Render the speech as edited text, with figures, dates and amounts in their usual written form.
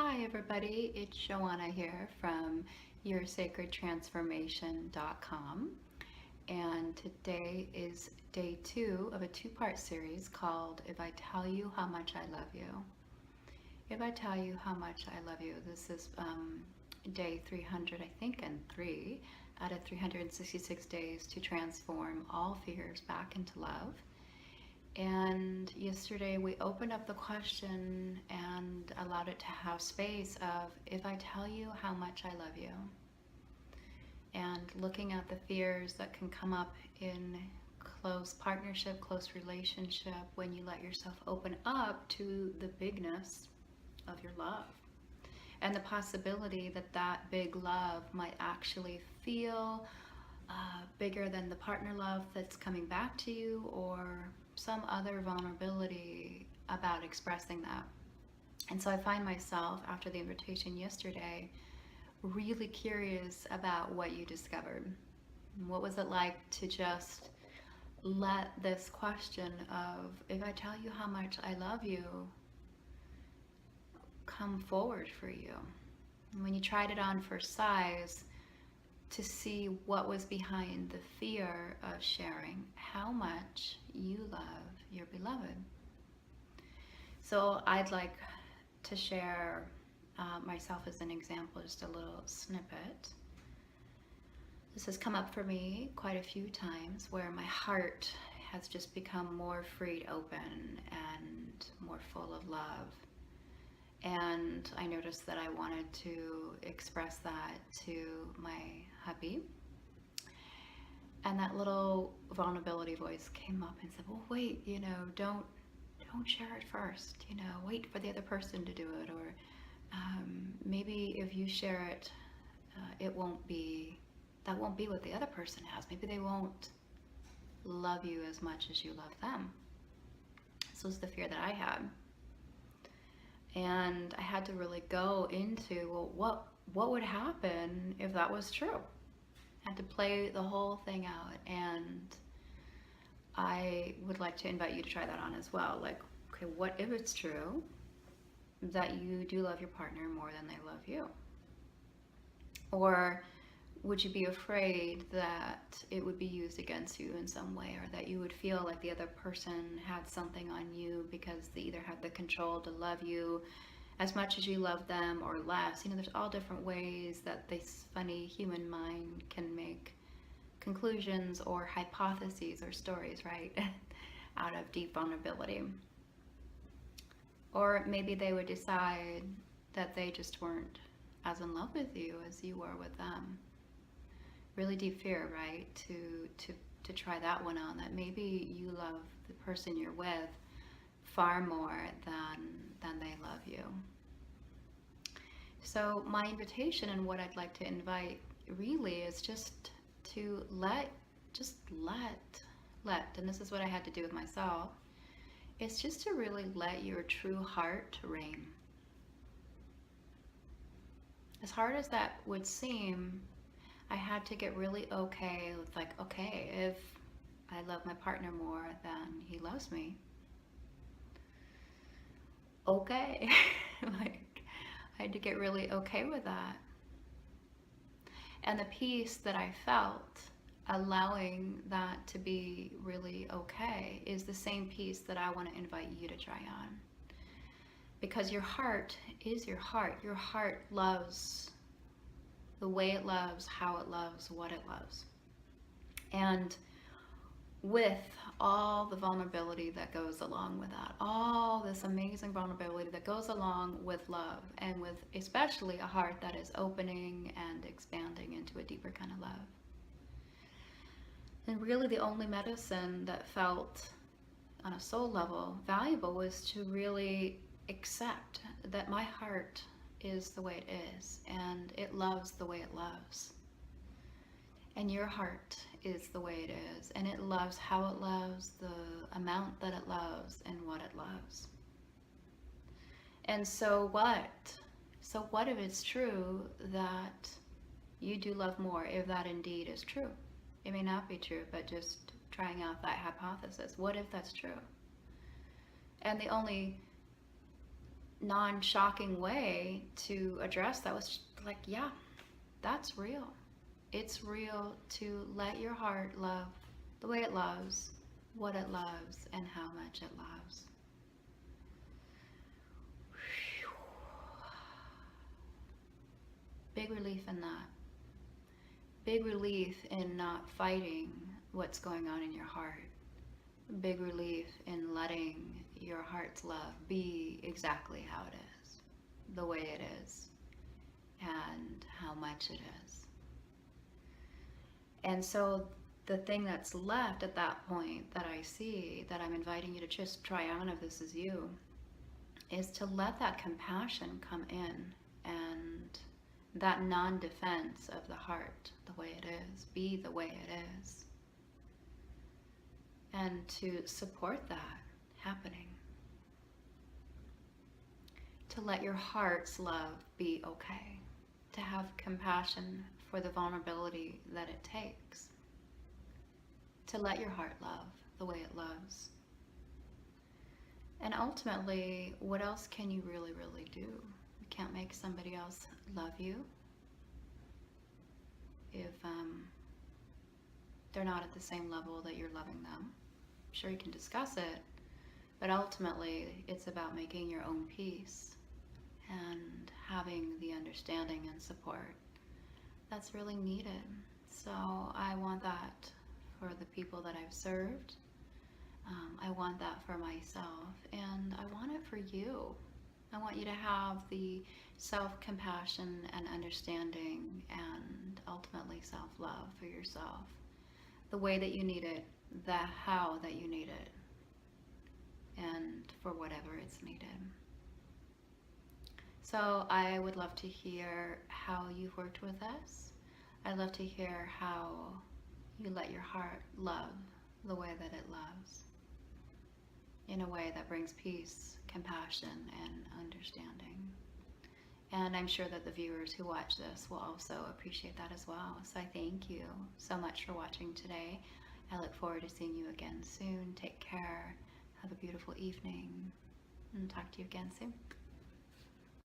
Hi, everybody. It's Joanna here from YourSacredTransformation.com. And today is day two of a two-part series called If I Tell You How Much I Love You. If I Tell You How Much I Love You. This is day 300, I think, and 3 out of 366 days to transform all fears back into love. And yesterday we opened up the question and allowed it to have space of, if I tell you how much I love you, and looking at the fears that can come up in close partnership, close relationship, when you let yourself open up to the bigness of your love and the possibility that that big love might actually feel bigger than the partner love that's coming back to you, or some other vulnerability about expressing that. And so I find myself, after the invitation yesterday, really curious about what you discovered. What was it like to just let this question of, if I tell you how much I love you, come forward for you? And when you tried it on for size, to see what was behind the fear of sharing how much you love your beloved. So I'd like to share myself as an example, just a little snippet. This has come up for me quite a few times where my heart has just become more freed open and more full of love. And I noticed that I wanted to express that to my hubby. And that little vulnerability voice came up and said, well, wait, don't share it first, wait for the other person to do it. Or maybe if you share it, that won't be what the other person has. Maybe they won't love you as much as you love them. This was the fear that I had. And I had to really go into, well, what would happen if that was true? I had to play the whole thing out. And I would like to invite you to try that on as well. Like, okay, what if it's true that you do love your partner more than they love you? Or would you be afraid that it would be used against you in some way, or that you would feel like the other person had something on you because they either had the control to love you as much as you love them or less? There's all different ways that this funny human mind can make conclusions or hypotheses or stories, right? Out of deep vulnerability. Or maybe they would decide that they just weren't as in love with you as you were with them. Really deep fear, right? To try that one on, that maybe you love the person you're with far more than they love you. So my invitation, and what I'd like to invite really, is just to let, and this is what I had to do with myself, it's just to really let your true heart reign. As hard as that would seem, I had to get really okay with, like, okay, if I love my partner more than he loves me, okay. Like, I had to get really okay with that. And the peace that I felt allowing that to be really okay is the same peace that I want to invite you to try on. Because your heart is your heart. Your heart loves the way it loves, how it loves, what it loves. And with all the vulnerability that goes along with that, all this amazing vulnerability that goes along with love, and with especially a heart that is opening and expanding into a deeper kind of love. And really the only medicine that felt on a soul level valuable was to really accept that my heart is the way it is, and it loves the way it loves. And your heart is the way it is, and it loves how it loves, the amount that it loves, and what it loves. And so what? So what if it's true that you do love more, if that indeed is true? It may not be true, but just trying out that hypothesis. What if that's true? And the only non-shocking way to address that was like, yeah, that's real. It's real to let your heart love the way it loves, what it loves, and how much it loves. Big relief in that. Big relief in not fighting what's going on in your heart. Big relief in letting your heart's love be exactly how it is, the way it is, and how much it is. And so the thing that's left at that point that I see, that I'm inviting you to just try on if this is you, is to let that compassion come in and that non-defense of the heart, the way it is, be the way it is. And to support that happening. To let your heart's love be okay. To have compassion for the vulnerability that it takes. To let your heart love the way it loves. And ultimately, what else can you really, really do? You can't make somebody else love you if they're not at the same level that you're loving them. Sure, you can discuss it, but ultimately it's about making your own peace and having the understanding and support that's really needed. So I want that for the people that I've served. I want that for myself, and I want it for you. I want you to have the self-compassion and understanding and ultimately self-love for yourself, the way that you need it, the how that you need it, and for whatever it's needed. So I would love to hear how you've worked with us. I'd love to hear how you let your heart love the way that it loves, in a way that brings peace, compassion, and understanding. And I'm sure that the viewers who watch this will also appreciate that as well. So I thank you so much for watching today. I look forward to seeing you again soon. Take care. Have a beautiful evening. And talk to you again soon.